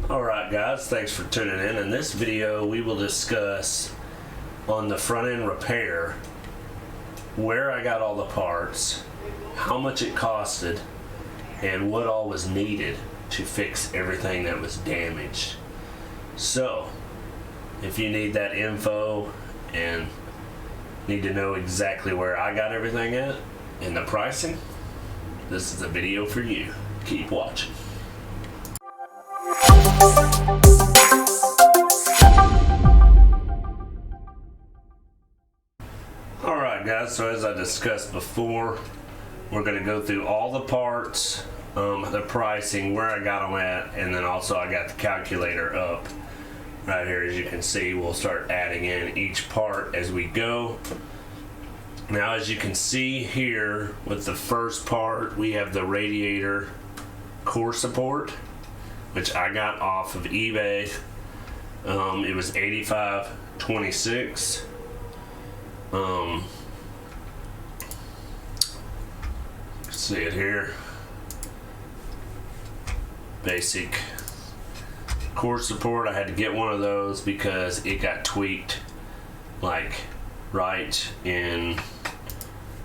Alright guys, thanks for tuning in. In this video we will discuss on the front end repair where I got all the parts, how much it costed, and what all was needed to fix everything that was damaged. So if you need that info and need to know exactly where I got everything at and the pricing, this is the video for you. Keep watching. Alright guys, so as I discussed before, we're going to go through all the parts, the pricing, where I got them at, and then also I got the calculator up right here. As you can see, we'll start adding in each part as we go. Now as you can see here with the first part, we have the radiator core support, which I got off of eBay. It was $85.26. See it here. Basic core support. I had to get one of those because it got tweaked like right in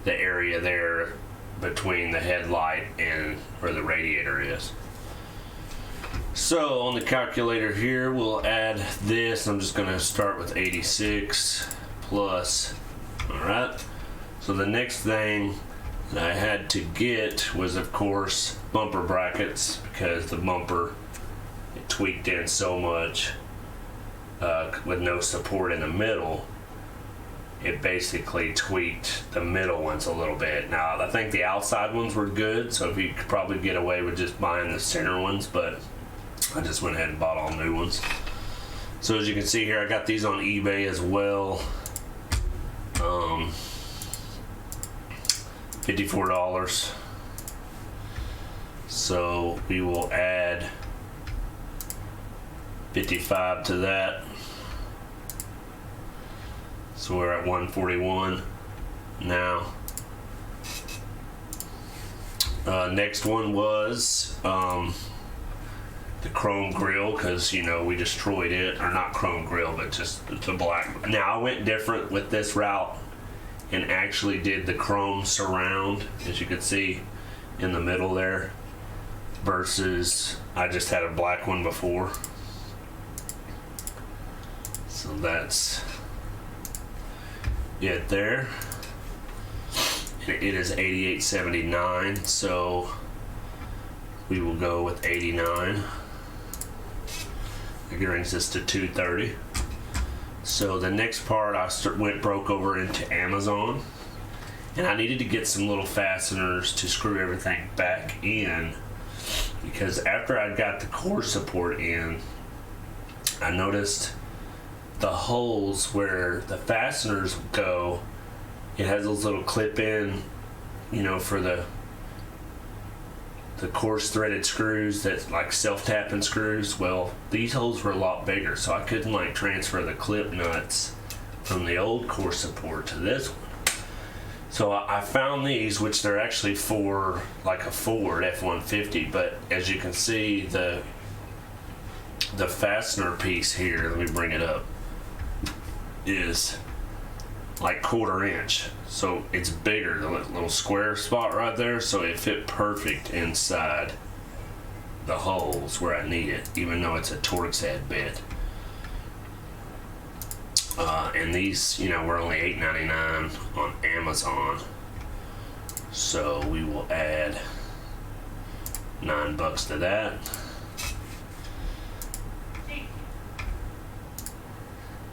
the area there between the headlight and where the radiator is. So on the calculator here, we'll add this. I'm just going to start with 86 plus. Alright, so the next thing that I had to get was, of course, bumper brackets, because the bumper, it tweaked in so much with no support in the middle. It basically tweaked the middle ones a little bit. Now I think the outside ones were good, so if you could probably get away with just buying the center ones, but I just went ahead and bought all new ones. So as you can see here, I got these on eBay as well. $54. So we will add 55 to that. So we're at 141 now. Next one was the chrome grille, because you know we destroyed it, or not chrome grille, but just the black. Now I went different with this route and actually did the chrome surround, as you can see in the middle there, versus I just had a black one before. So that's it there. It is $88.79, so we will go with 89. It brings us to $230. So the next part I broke over into Amazon, and I needed to get some little fasteners to screw everything back in, because after I got the core support in, I noticed the holes where the fasteners go, it has those little clip in, you know, for the coarse threaded screws that like self-tapping screws. Well, these holes were a lot bigger, so I couldn't like transfer the clip nuts from the old core support to this one. So I found these, which they're actually for like a Ford F-150, but as you can see, the fastener piece here, let me bring it up, is like 1/4 inch, so it's bigger, the little square spot right there, so it fit perfect inside the holes where I need it, even though it's a Torx head bit. And these, you know, were only $8.99 on Amazon, so we will add $9 to that.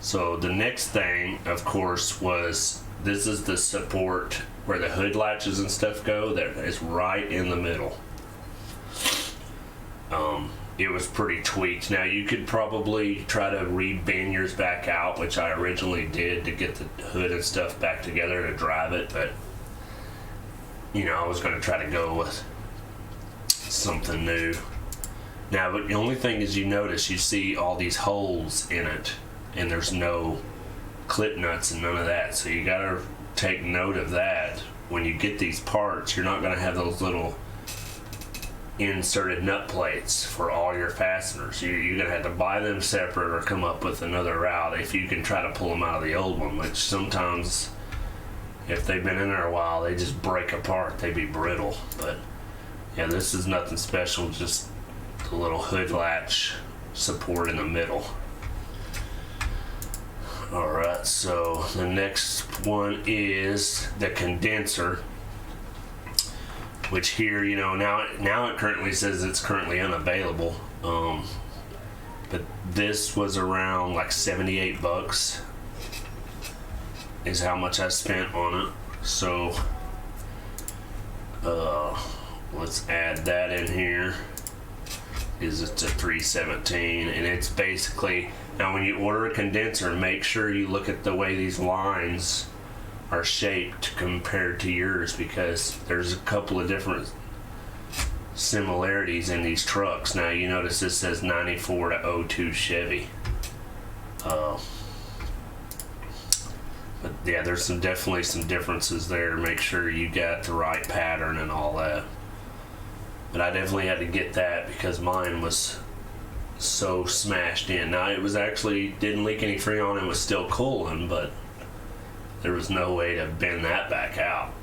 So the next thing, of course, was this is the support where the hood latches and stuff go. That is right in the middle. It was pretty tweaked. Now you could probably try to re-bend yours back out, which I originally did to get the hood and stuff back together to drive it, but you know, I was going to try to go with something new. Now, but the only thing is, you notice you see all these holes in it, and there's no clip nuts and none of that, so you gotta take note of that when you get these parts. You're not gonna have those little inserted nut plates for all your fasteners. You're gonna have to buy them separate or come up with another route if you can try to pull them out of the old one, which sometimes if they've been in there a while they just break apart, they be brittle. But yeah, this is nothing special, just the little hood latch support in the middle. Alright, so the next one is the condenser, which here, you know, now it currently says it's currently unavailable. But this was around like 78 bucks is how much I spent on it. So let's add that in here. It's a 317, and it's basically, now when you order a condenser, make sure you look at the way these lines are shaped compared to yours, because there's a couple of different similarities in these trucks. Now you notice this says 94 to 02 Chevy. But yeah, there's definitely some differences there. Make sure you got the right pattern and all that. But I definitely had to get that because mine was so smashed in. Now it was actually, didn't leak any Freon, it was still cooling, but there was no way to bend that back out.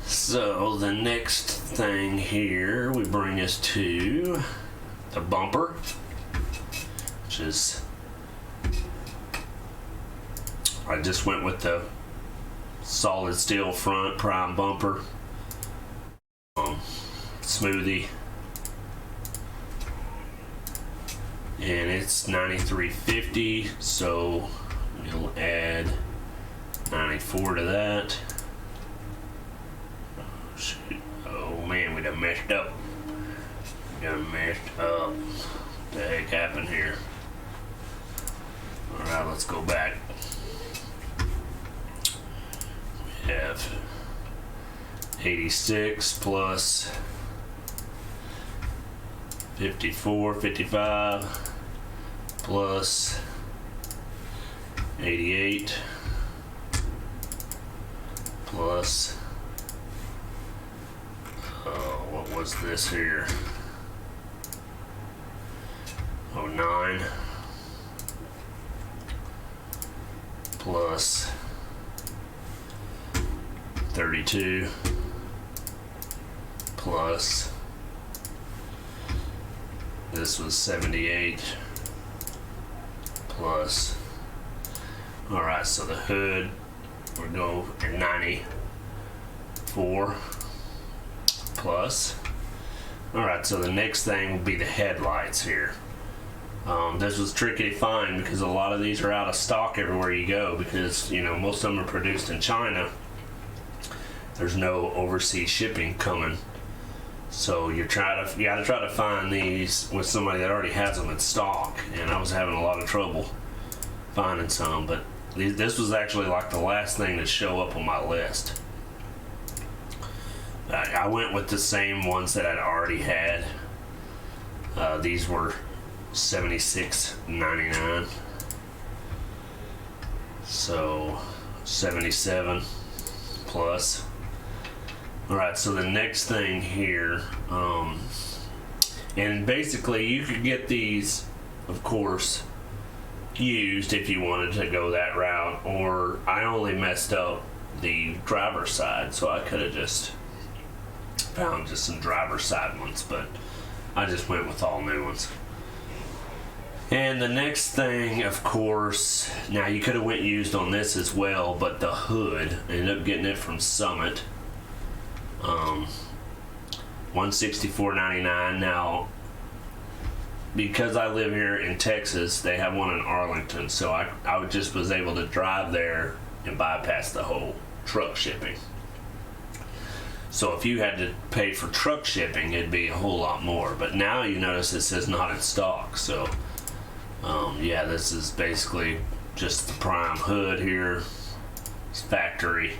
So the next thing here, we bring us to the bumper, which is, I just went with the solid steel front prime bumper. Smoothie, and it's 93.50, so we'll add 94 to that. Oh, shoot. Oh man, we done messed up. What the heck happened here? Alright, let's go back. We have 86 plus 54, 55 plus 88 plus, what was this here? 09 plus 32 plus, this was 78 plus, alright, so the hood, we'll go at 94 plus. Alright, so the next thing will be the headlights here. This was tricky to find because a lot of these are out of stock everywhere you go, because, you know, most of them are produced in China. There's no overseas shipping coming. So you gotta try to find these with somebody that already has them in stock, and I was having a lot of trouble finding some, but this was actually like the last thing to show up on my list. I went with the same ones that I'd already had. These were $76.99, so 77 plus. Alright, so the next thing here, and basically you could get these, of course, used if you wanted to go that route, or I only messed up the driver's side, so I could have just found just some driver's side ones, but I just went with all new ones. And the next thing, of course, now you could have went used on this as well, but the hood, I ended up getting it from Summit. $164.99. Now, because I live here in Texas, they have one in Arlington, so I just was able to drive there and bypass the whole truck shipping. So if you had to pay for truck shipping, it'd be a whole lot more. But now you notice it says not in stock, so yeah, this is basically just the prime hood here. It's factory.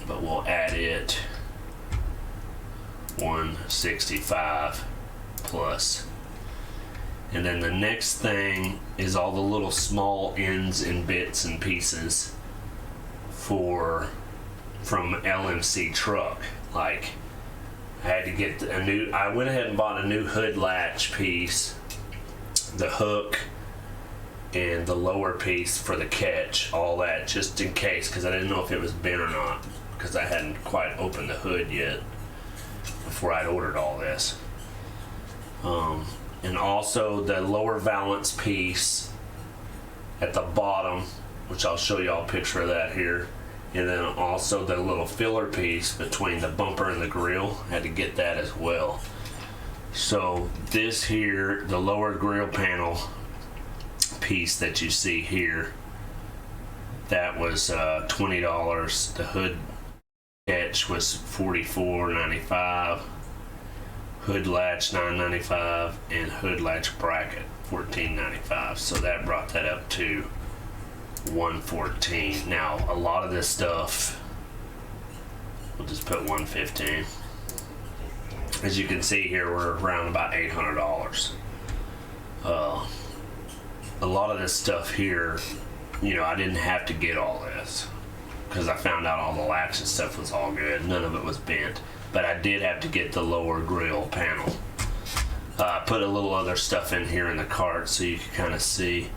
But we'll add it 165 plus. And then the next thing is all the little small ends and bits and pieces for from LMC truck. Like, I had to get I went ahead and bought a new hood latch piece, the hook, and the lower piece for the catch, all that, just in case, because I didn't know if it was bent or not, because I hadn't quite opened the hood yet before I'd ordered all this. And also the lower valance piece at the bottom, which I'll show y'all a picture of that here. And then also the little filler piece between the bumper and the grille, had to get that as well. So this here, the lower grille panel piece that you see here, that was $20. The hood catch was $44.95. Hood latch $9.95, and hood latch bracket $14.95. So that brought that up to $114. Now a lot of this stuff, we'll just put $115. As you can see here, we're around about $800. A lot of this stuff here, you know, I didn't have to get all this because I found out all the latch and stuff was all good. None of it was bent. But I did have to get the lower grille panel. I put a little other stuff in here in the cart so you can kind of see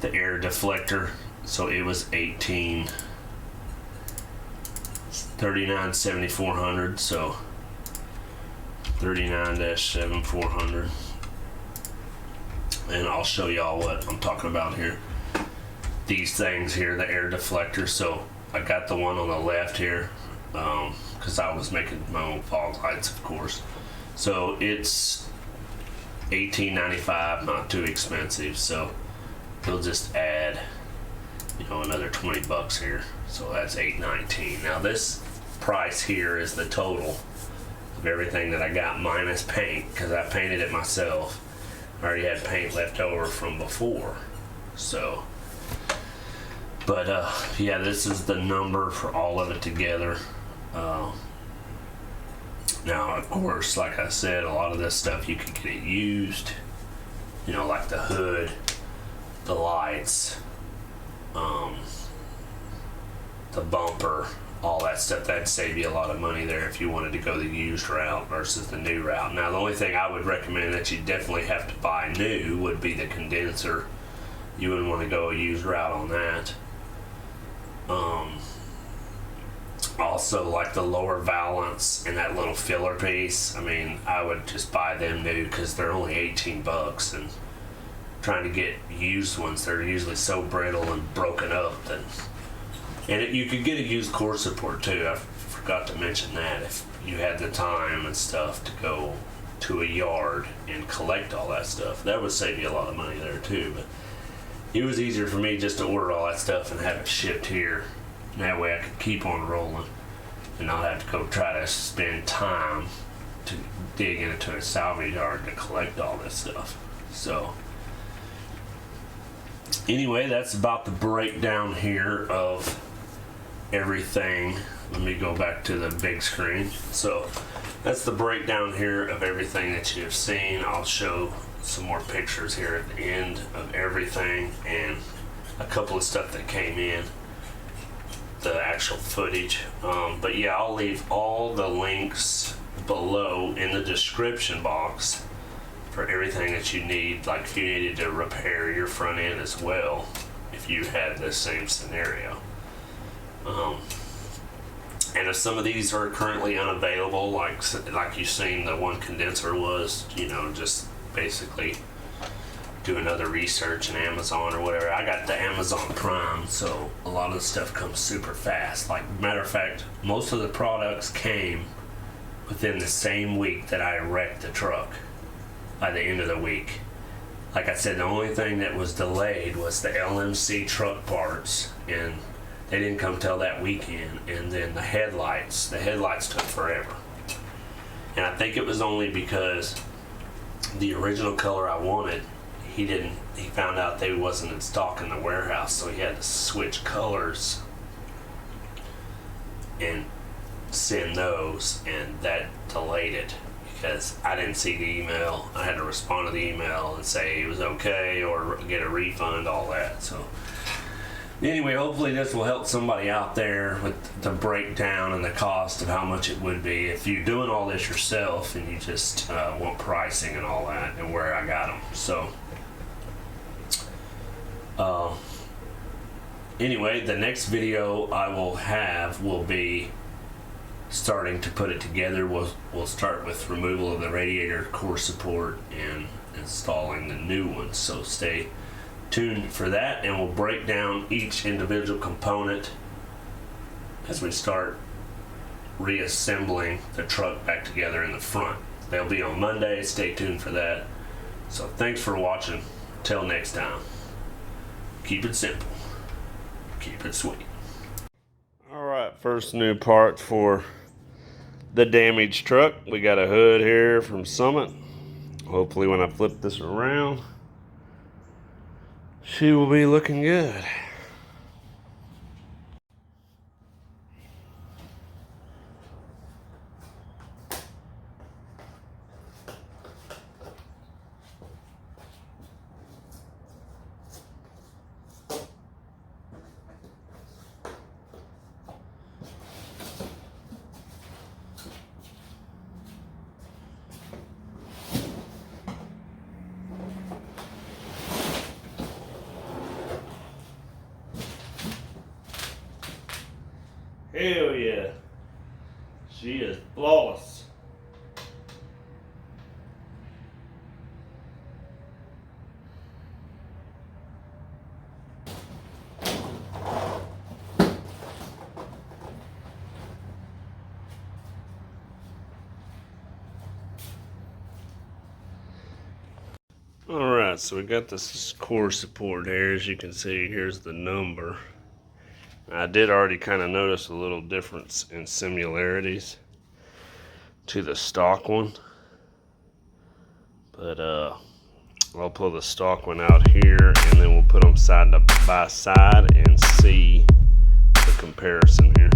the air deflector. So it was $39.7400. So 39-7400. And I'll show y'all what I'm talking about here. These things here, the air deflector. So I got the one on the left here. Because I was making my own fog lights, of course. So it's $18.95, not too expensive. So they'll just add, you know, another $20 here. So that's $8.19. Now this price here is the total of everything that I got minus paint, because I painted it myself. I already had paint left over from before. So, but yeah, this is the number for all of it together. Now, of course, like I said, a lot of this stuff you can get it used, you know, like the hood, the lights, the bumper, all that stuff. That'd save you a lot of money there if you wanted to go the used route versus the new route. Now, the only thing I would recommend that you definitely have to buy new would be the condenser. You wouldn't want to go a used route on that. Also, like the lower valance and that little filler piece, I mean, I would just buy them new because they're only $18, and trying to get used ones, they're usually so brittle and broken up that. And you could get a used core support too. I forgot to mention that. If you had the time and stuff to go to a yard and collect all that stuff, that would save you a lot of money there too. But it was easier for me just to order all that stuff and have it shipped here. And that way I could keep on rolling and not have to go try to spend time to dig into a salvage yard to collect all this stuff. So anyway, that's about the breakdown here of everything. Let me go back to the big screen. So that's the breakdown here of everything that you've seen. I'll show some more pictures here at the end of everything and a couple of stuff that came in, the actual footage. But yeah, I'll leave all the links below in the description box for everything that you need, like if you needed to repair your front end as well, if you had the same scenario. And if some of these are currently unavailable, like you've seen the one condenser was, you know, just basically do another research in Amazon or whatever. I got the Amazon Prime, so a lot of the stuff comes super fast. Like, matter of fact, most of the products came within the same week that I wrecked the truck. By the end of the week, like I said, the only thing that was delayed was the LMC truck parts, and they didn't come till that weekend. And then the headlights took forever. And I think it was only because the original color I wanted, he found out they wasn't in stock in the warehouse, so he had to switch colors and send those, and that delayed it because I didn't see the email. I had to respond to the email and say it was okay or get a refund, all that. So, Anyway, hopefully this will help somebody out there with the breakdown and the cost of how much it would be if you're doing all this yourself and you just want pricing and all that and where I got them. So anyway, the next video I will have will be starting to put it together. We'll start with removal of the radiator core support and installing the new one. So stay tuned for that, and we'll break down each individual component as we start reassembling the truck back together in the front. They'll be on Monday. Stay tuned for that. So thanks for watching. Till next time, keep it simple, keep it sweet. All right, first new part for the damaged truck. We got a hood here from Summit. Hopefully when I flip this around, she will be looking good. Hell yeah, she is flawless. Alright, so we got this core support here. As you can see, here's the number. I did already kind of notice a little difference in similarities to the stock one, but I'll pull the stock one out here and then we'll put them side by side and see the comparison here.